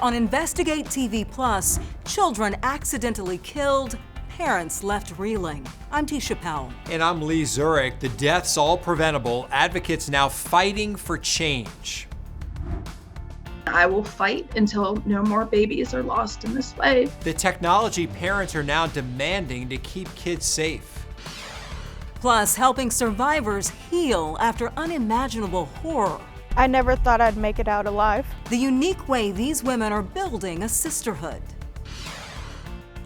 on InvestigateTV Plus, children accidentally killed, parents left reeling. I'm Tisha Powell. And I'm Lee Zurich. The deaths all preventable. Advocates now fighting for change. I will fight until no more babies are lost in this way. The technology parents are now demanding to keep kids safe. Plus, helping survivors heal after unimaginable horror. I never thought I'd make it out alive. The unique way these women are building a sisterhood.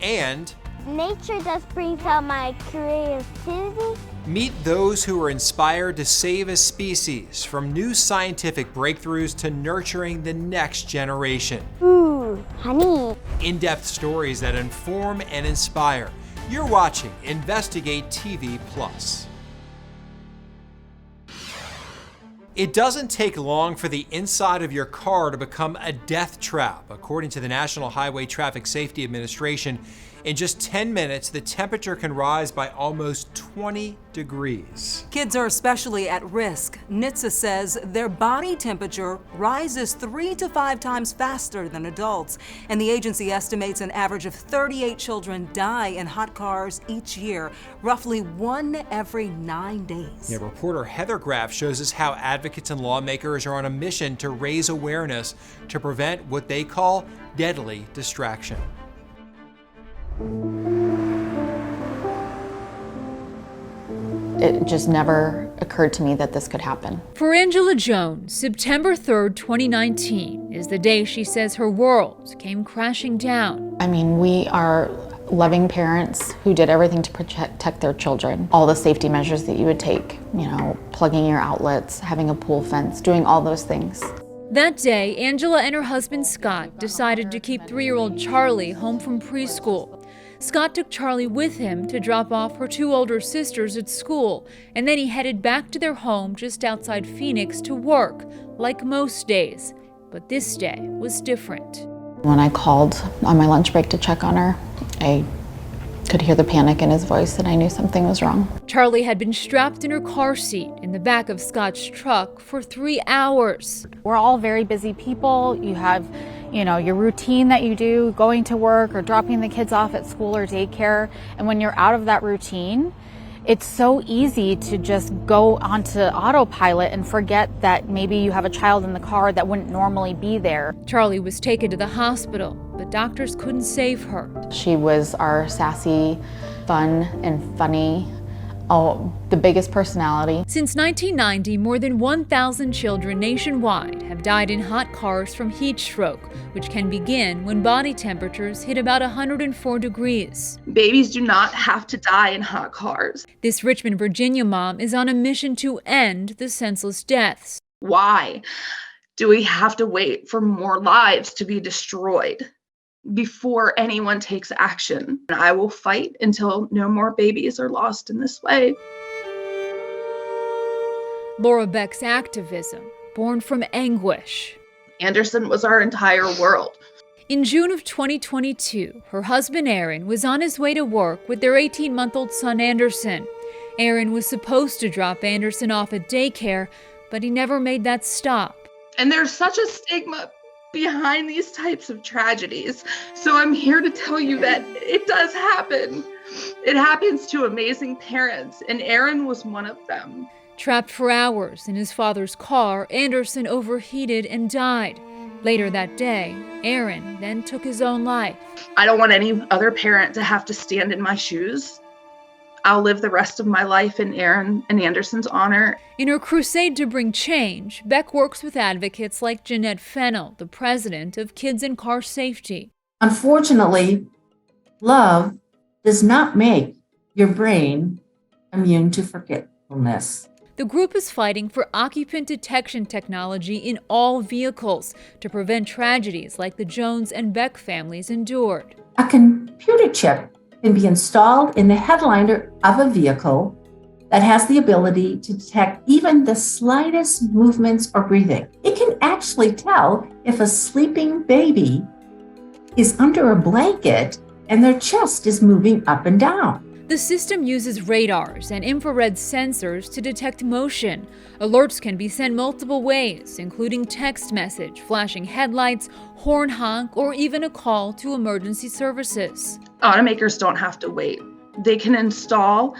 And nature just brings out my creativity. Meet those who are inspired to save a species, from new scientific breakthroughs to nurturing the next generation. Ooh, honey. In-depth stories that inform and inspire. You're watching InvestigateTV Plus. It doesn't take long for the inside of your car to become a death trap. According to the National Highway Traffic Safety Administration, in just 10 minutes, the temperature can rise by almost 20 degrees. Kids are especially at risk. NHTSA says their body temperature rises 3 to 5 times faster than adults, and the agency estimates an average of 38 children die in hot cars each year, roughly 1 every 9 days. Yeah, reporter Heather Graff shows us how advocates and lawmakers are on a mission to raise awareness to prevent what they call deadly distraction. It just never occurred to me that this could happen. For Angela Jones, September 3rd, 2019 is the day she says her world came crashing down. I mean, we are loving parents who did everything to protect their children. All the safety measures that you would take, plugging your outlets, having a pool fence, doing all those things. That day, Angela and her husband Scott decided to keep 3-year-old Charlie home from preschool. Scott took Charlie with him to drop off her 2 older sisters at school, and then he headed back to their home just outside Phoenix to work, like most days. But this day was different. When I called on my lunch break to check on her, I could hear the panic in his voice, and I knew something was wrong. Charlie had been strapped in her car seat in the back of Scott's truck for 3 hours. We're all very busy people. You have, your routine that you do, going to work or dropping the kids off at school or daycare. And when you're out of that routine, it's so easy to just go onto autopilot and forget that maybe you have a child in the car that wouldn't normally be there. Charlie was taken to the hospital, but doctors couldn't save her. She was our sassy, fun, and funny, the biggest personality. Since 1990, more than 1,000 children nationwide have died in hot cars from heat stroke, which can begin when body temperatures hit about 104 degrees. Babies do not have to die in hot cars. This Richmond, Virginia mom is on a mission to end the senseless deaths. Why do we have to wait for more lives to be destroyed before anyone takes action? And I will fight until no more babies are lost in this way. Laura Beck's activism, born from anguish. Anderson was our entire world. In June of 2022, her husband Aaron was on his way to work with their 18-month-old son Anderson. Aaron was supposed to drop Anderson off at daycare, but he never made that stop. And there's such a stigma behind these types of tragedies. So I'm here to tell you that it does happen. It happens to amazing parents, and Aaron was one of them. Trapped for hours in his father's car, Anderson overheated and died. Later that day, Aaron then took his own life. I don't want any other parent to have to stand in my shoes. I'll live the rest of my life in Aaron and Anderson's honor. In her crusade to bring change, Beck works with advocates like Jeanette Fennell, the president of Kids in Car Safety. Unfortunately, love does not make your brain immune to forgetfulness. The group is fighting for occupant detection technology in all vehicles to prevent tragedies like the Jones and Beck families endured. A computer chip can be installed in the headliner of a vehicle that has the ability to detect even the slightest movements or breathing. It can actually tell if a sleeping baby is under a blanket and their chest is moving up and down. The system uses radars and infrared sensors to detect motion. Alerts can be sent multiple ways, including text message, flashing headlights, horn honk, or even a call to emergency services. Automakers don't have to wait. They can install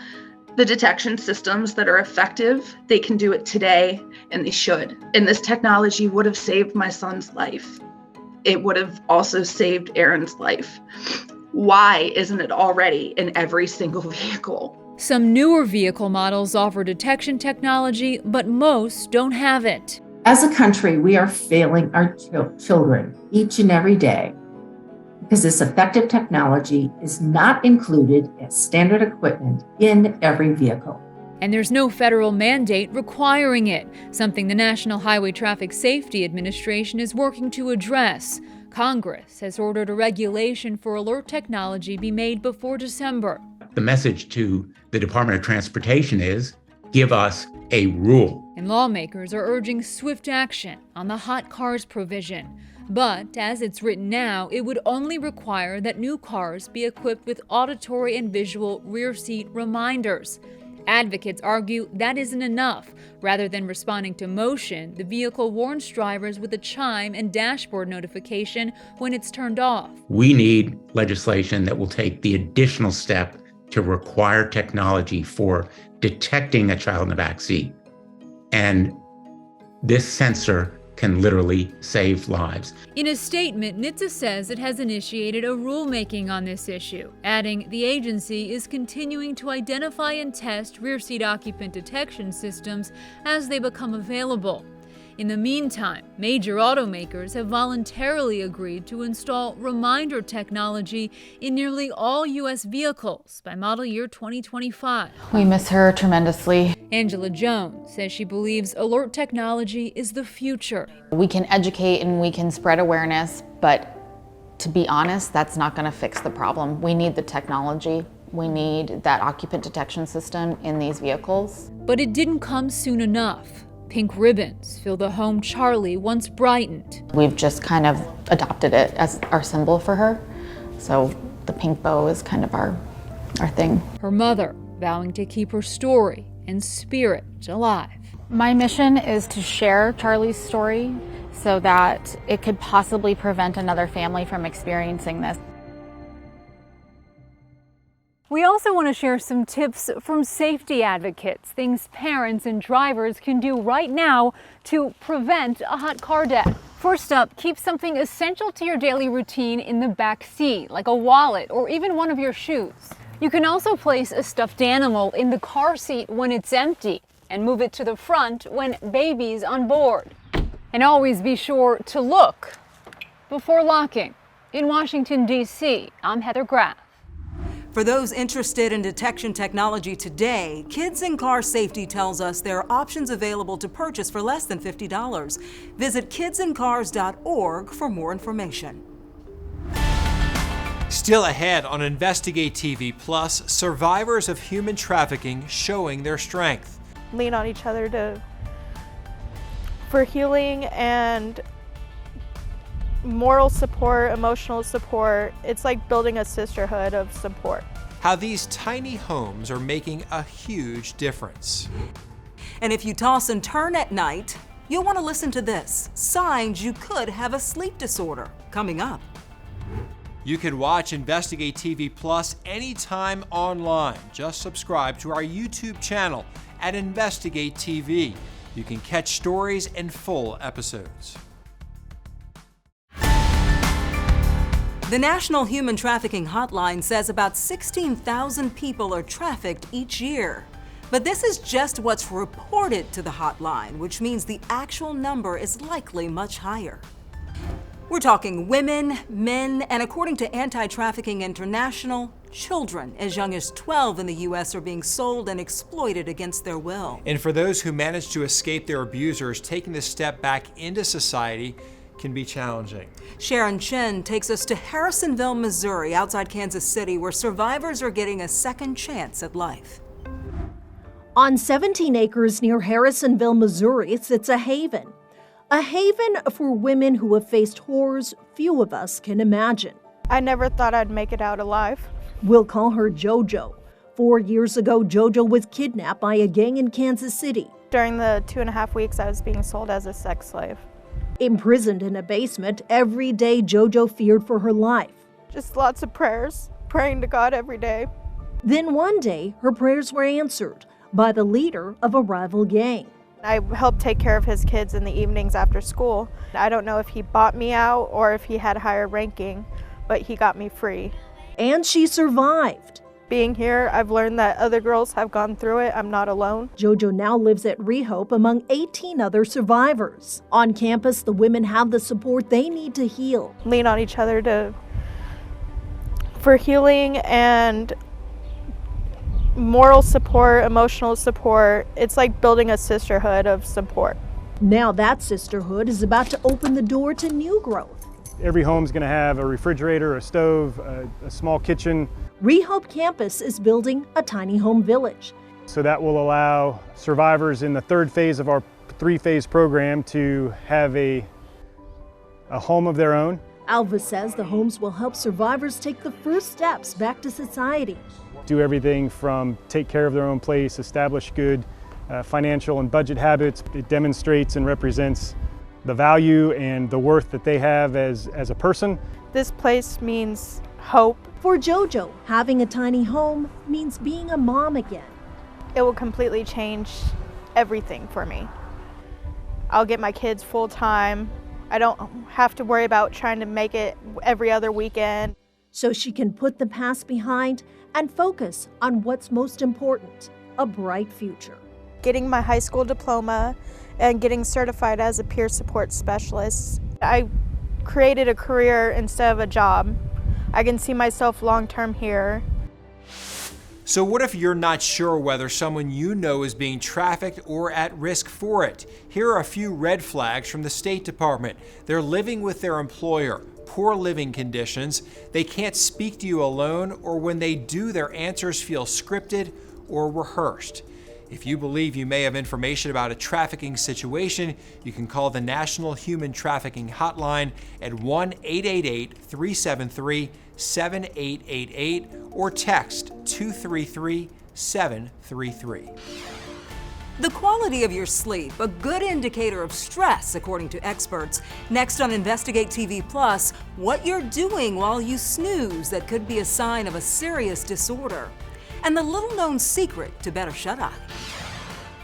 the detection systems that are effective. They can do it today, and they should. And this technology would have saved my son's life. It would have also saved Aaron's life. Why isn't it already in every single vehicle? Some newer vehicle models offer detection technology, but most don't have it. As a country, we are failing our children each and every day because this effective technology is not included as standard equipment in every vehicle. And there's no federal mandate requiring it, something the National Highway Traffic Safety Administration is working to address. Congress has ordered a regulation for alert technology be made before December. The message to the Department of Transportation is, give us a rule. And lawmakers are urging swift action on the hot cars provision. But as it's written now, it would only require that new cars be equipped with auditory and visual rear seat reminders. Advocates argue that isn't enough. Rather than responding to motion, the vehicle warns drivers with a chime and dashboard notification when it's turned off. We need legislation that will take the additional step to require technology for detecting a child in the back seat. And this sensor can literally save lives. In a statement, NHTSA says it has initiated a rulemaking on this issue, adding the agency is continuing to identify and test rear seat occupant detection systems as they become available. In the meantime, major automakers have voluntarily agreed to install reminder technology in nearly all U.S. vehicles by model year 2025. We miss her tremendously. Angela Jones says she believes alert technology is the future. We can educate and we can spread awareness, but to be honest, that's not going to fix the problem. We need the technology. We need that occupant detection system in these vehicles. But it didn't come soon enough. Pink ribbons fill the home Charlie once brightened. We've just kind of adopted it as our symbol for her. So the pink bow is kind of our thing. Her mother vowing to keep her story and spirit alive. My mission is to share Charlie's story so that it could possibly prevent another family from experiencing this. We also want to share some tips from safety advocates, things parents and drivers can do right now to prevent a hot car death. First up, keep something essential to your daily routine in the back seat, like a wallet or even one of your shoes. You can also place a stuffed animal in the car seat when it's empty and move it to the front when baby's on board. And always be sure to look before locking. In Washington, D.C., I'm Heather Graff. For those interested in detection technology today, Kids in Car Safety tells us there are options available to purchase for less than $50. Visit kidsincars.org for more information. Still ahead on Investigate TV Plus, survivors of human trafficking showing their strength. Lean on each other for healing and moral support, emotional support. It's like building a sisterhood of support. How these tiny homes are making a huge difference. And if you toss and turn at night, you'll want to listen to this. Signs you could have a sleep disorder. Coming up. You can watch Investigate TV Plus anytime online. Just subscribe to our YouTube channel at Investigate TV. You can catch stories and full episodes. The National Human Trafficking Hotline says about 16,000 people are trafficked each year. But this is just what's reported to the hotline, which means the actual number is likely much higher. We're talking women, men, and according to Anti-Trafficking International, children as young as 12 in the U.S. are being sold and exploited against their will. And for those who manage to escape their abusers, taking the step back into society can be challenging. Sharon Chen takes us to Harrisonville, Missouri, outside Kansas City, where survivors are getting a second chance at life. On 17 acres near Harrisonville, Missouri, sits a haven. A haven for women who have faced horrors few of us can imagine. I never thought I'd make it out alive. We'll call her JoJo. 4 years ago, JoJo was kidnapped by a gang in Kansas City. During the 2.5 weeks, I was being sold as a sex slave. Imprisoned in a basement, every day JoJo feared for her life. Just lots of prayers, praying to God every day. Then one day, her prayers were answered by the leader of a rival gang. I helped take care of his kids in the evenings after school. I don't know if he bought me out or if he had higher ranking, but he got me free. And she survived. Being here, I've learned that other girls have gone through it. I'm not alone. JoJo now lives at Rehope among 18 other survivors. On campus, the women have the support they need to heal. Lean on each other for healing and moral support, emotional support. It's like building a sisterhood of support. Now that sisterhood is about to open the door to new growth. Every home's going to have a refrigerator, a stove, a small kitchen. Rehope campus is building a tiny home village. So that will allow survivors in the third phase of our 3-phase program to have a home of their own. Alva says the homes will help survivors take the first steps back to society. Do everything from take care of their own place, establish good financial and budget habits. It demonstrates and represents the value and the worth that they have as a person. This place means hope. For JoJo, having a tiny home means being a mom again. It will completely change everything for me. I'll get my kids full time. I don't have to worry about trying to make it every other weekend. So she can put the past behind and focus on what's most important, a bright future. Getting my high school diploma and getting certified as a peer support specialist. I created a career instead of a job. I can see myself long-term here. So what if you're not sure whether someone you know is being trafficked or at risk for it? Here are a few red flags from the State Department. They're living with their employer, poor living conditions, they can't speak to you alone, or when they do, their answers feel scripted or rehearsed. If you believe you may have information about a trafficking situation, you can call the National Human Trafficking Hotline at 1-888-373-7888 or text 233-733. The quality of your sleep, a good indicator of stress, according to experts. Next on Investigate TV Plus, what you're doing while you snooze that could be a sign of a serious disorder. And the little-known secret to better shut-eye.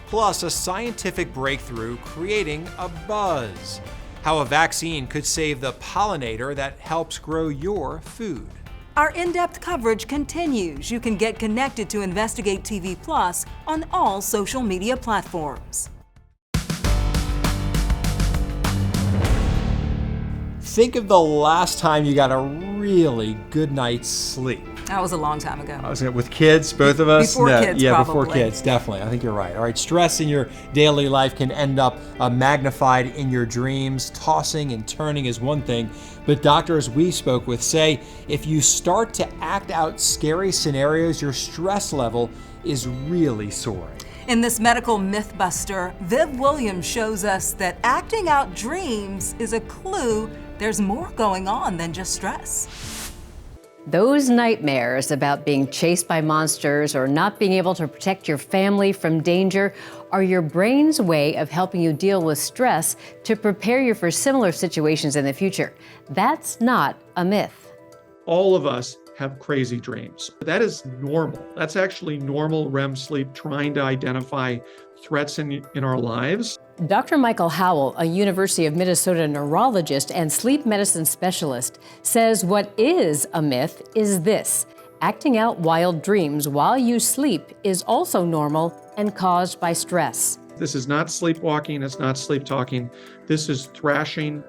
Plus, a scientific breakthrough creating a buzz. How a vaccine could save the pollinator that helps grow your food. Our in-depth coverage continues. You can get connected to Investigate TV Plus on all social media platforms. Think of the last time you got a really good night's sleep. That was a long time ago. I was with kids, both of us? Before kids, yeah, probably. Before kids, definitely. I think you're right. All right, stress in your daily life can end up magnified in your dreams. Tossing and turning is one thing, but doctors we spoke with say if you start to act out scary scenarios, your stress level is really soaring. In this medical mythbuster, Viv Williams shows us that acting out dreams is a clue there's more going on than just stress. Those nightmares about being chased by monsters or not being able to protect your family from danger are your brain's way of helping you deal with stress to prepare you for similar situations in the future. That's not a myth. All of us have crazy dreams. That is normal. That's actually normal REM sleep, trying to identify threats in our lives. Dr. Michael Howell, a University of Minnesota neurologist and sleep medicine specialist, says what is a myth is this: acting out wild dreams while you sleep is also normal and caused by stress. This is not sleepwalking, it's not sleep talking. This is thrashing,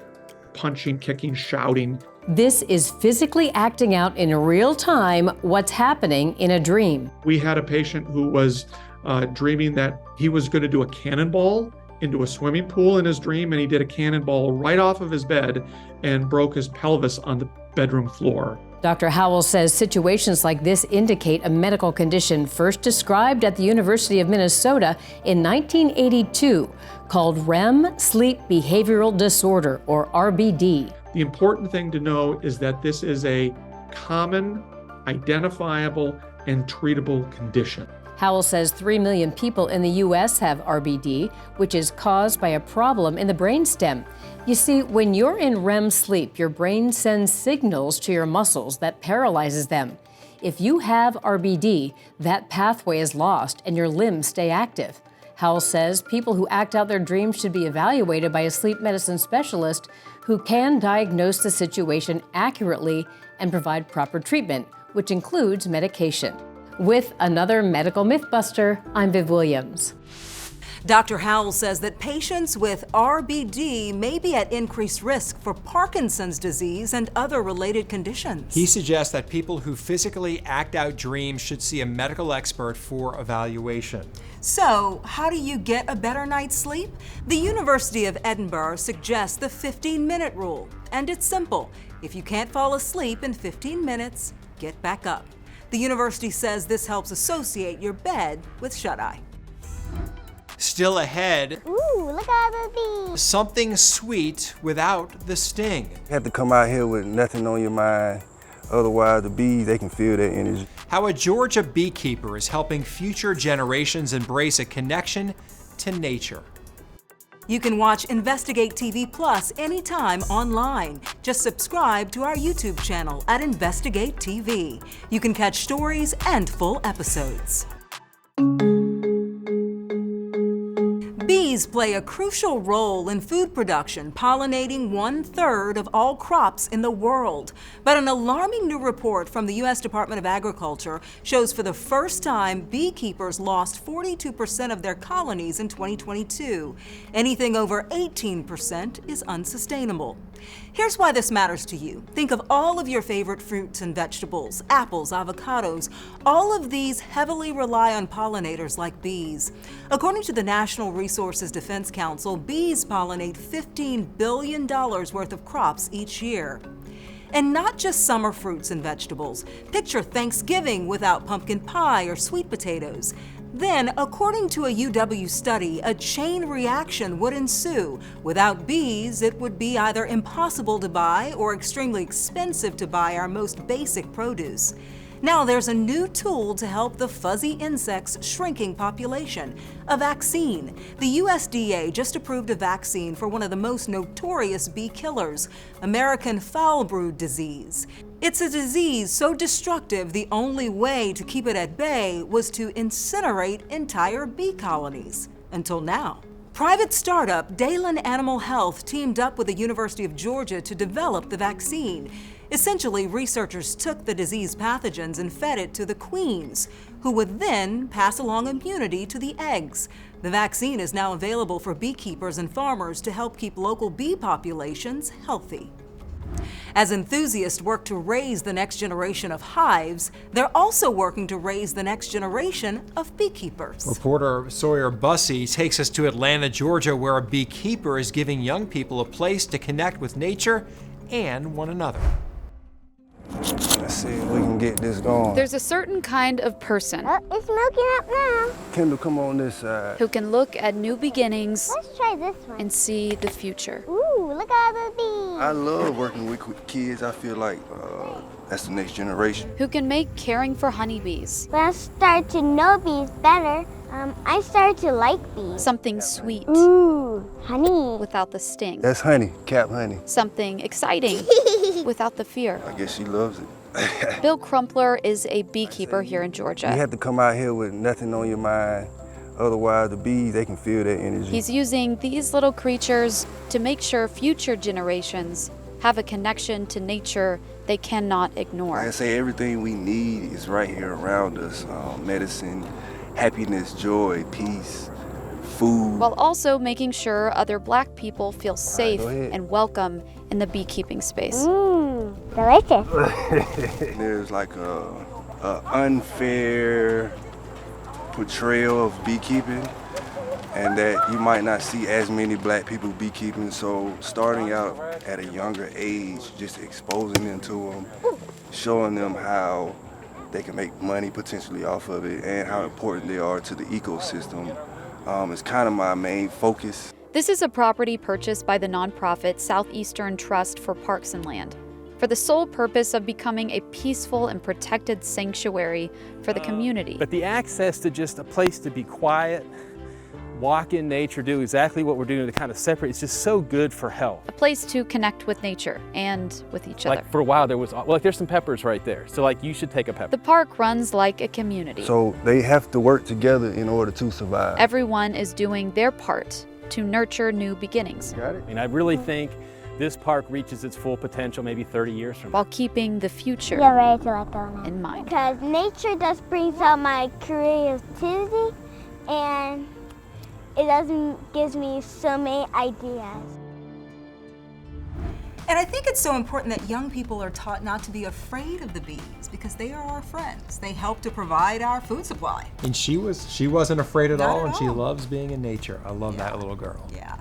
punching, kicking, shouting. This is physically acting out in real time what's happening in a dream. We had a patient who was dreaming that he was going to do a cannonball into a swimming pool in his dream, and he did a cannonball right off of his bed and broke his pelvis on the bedroom floor. Dr. Howell says situations like this indicate a medical condition first described at the University of Minnesota in 1982 called REM sleep behavioral disorder, or RBD. The important thing to know is that this is a common, identifiable and treatable condition. Howell says 3 million people in the U.S. have RBD, which is caused by a problem in the brainstem. You see, when you're in REM sleep, your brain sends signals to your muscles that paralyzes them. If you have RBD, that pathway is lost and your limbs stay active. Howell says people who act out their dreams should be evaluated by a sleep medicine specialist who can diagnose the situation accurately and provide proper treatment, which includes medication. With another medical mythbuster, I'm Viv Williams. Dr. Howell says that patients with RBD may be at increased risk for Parkinson's disease and other related conditions. He suggests that people who physically act out dreams should see a medical expert for evaluation. So, how do you get a better night's sleep? The University of Edinburgh suggests the 15-minute rule, and it's simple. If you can't fall asleep in 15 minutes, get back up. The university says this helps associate your bed with shut-eye. Still ahead, Ooh, look at the bees. something sweet without the sting. You have to come out here with nothing on your mind. Otherwise, the bees, they can feel that energy. How a Georgia beekeeper is helping future generations embrace a connection to nature. You can watch Investigate TV Plus anytime online. Just subscribe to our YouTube channel at Investigate TV. You can catch stories and full episodes. Bees play a crucial role in food production, pollinating 1/3 of all crops in the world. But an alarming new report from the U.S. Department of Agriculture shows for the first time beekeepers lost 42% of their colonies in 2022. Anything over 18% is unsustainable. Here's why this matters to you. Think of all of your favorite fruits and vegetables, apples, avocados. All of these heavily rely on pollinators like bees. According to the National Resources Defense Council, bees pollinate $15 billion worth of crops each year. And not just summer fruits and vegetables. Picture Thanksgiving without pumpkin pie or sweet potatoes. Then, according to a UW study, a chain reaction would ensue. Without bees, it would be either impossible to buy or extremely expensive to buy our most basic produce. Now there's a new tool to help the fuzzy insect's shrinking population, a vaccine. The USDA just approved a vaccine for one of the most notorious bee killers, American foul brood disease. It's a disease so destructive the only way to keep it at bay was to incinerate entire bee colonies. Until now. Private startup Dalen Animal Health teamed up with the University of Georgia to develop the vaccine. Essentially, researchers took the disease pathogens and fed it to the queens, who would then pass along immunity to the eggs. The vaccine is now available for beekeepers and farmers to help keep local bee populations healthy. As enthusiasts work to raise the next generation of hives, they're also working to raise the next generation of beekeepers. Reporter Sawyer Bussey takes us to Atlanta, Georgia, where a beekeeper is giving young people a place to connect with nature and one another. Let's see if we can get this going. There's a certain kind of person It's smoking up now. Kendall, come on this side. who can look at new beginnings Let's try this one. and see the future. Ooh, look at the bees. I love working with kids. I feel like that's the next generation. Who can make caring for honeybees When I start to know bees better, I start to like bees. something sweet Ooh, honey. without the sting. That's honey, cap honey. Something exciting without the fear. I guess she loves it. Bill Crumpler is a beekeeper here in You Georgia. have to come out here with nothing on your mind. Otherwise, the bees, they can feel that energy. He's using these little creatures to make sure future generations have a connection to nature they cannot Like I ignore. say, everything we need is right here around us. Medicine, happiness, joy, peace, food. While also making sure other Black people feel safe go ahead. and welcome in the beekeeping space. Mmm, delicious. There's like a unfair portrayal of beekeeping, and that you might not see as many Black people beekeeping. So starting out at a younger age, just exposing them to them, showing them how they can make money potentially off of it and how important they are to the ecosystem is kind of my main focus. This is a property purchased by the nonprofit Southeastern Trust for Parks and Land. For for the sole purpose of becoming a peaceful and protected sanctuary for the community. But the access to just a place to be quiet, walk in nature, do exactly what we're doing to kind of separate, it's just so good for health. A place to connect with nature and with each other. Like for a while there was, like there's some peppers right there. So like you should take a pepper. The park runs like a community. So they have to work together in order to survive. Everyone is doing their part to nurture new beginnings. Got it? And I really think this park reaches its full potential maybe 30 years from now. While keeping the future in mind. Because nature just brings out my creativity and it gives me so many ideas. And I think it's so important that young people are taught not to be afraid of the bees because they are our friends. They help to provide our food supply. And she wasn't afraid at Not all, at and she all. loves being in nature. I love that little girl. Yeah.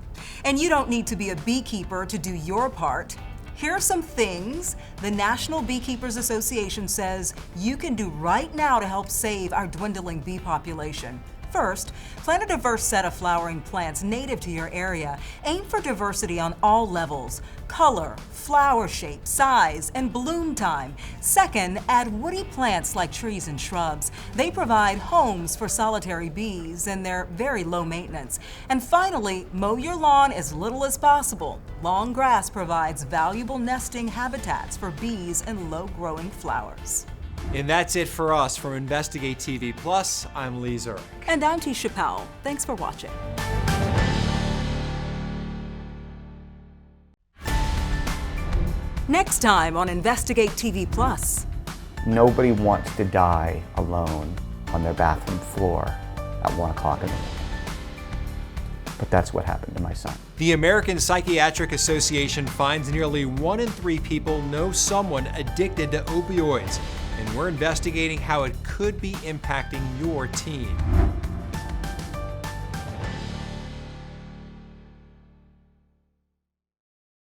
And you don't need to be a beekeeper to do your part. Here are some things the National Beekeepers Association says you can do right now to help save our dwindling bee population. First, plant a diverse set of flowering plants native to your area. Aim for diversity on all levels: color, flower shape, size, and bloom time. Second, add woody plants like trees and shrubs. They provide homes for solitary bees and they're very low maintenance. And finally, mow your lawn as little as possible. Long grass provides valuable nesting habitats for bees and low-growing flowers. And that's it for us from Investigate TV Plus. I'm Lee Zurich. And I'm Tisha Powell. Thanks for watching. Next time on Investigate TV Plus. Nobody wants to die alone on their bathroom floor at 1 o'clock in the morning. But that's what happened to my son. The American Psychiatric Association finds nearly 1 in 3 people know someone addicted to opioids, and we're investigating how it could be impacting your teen.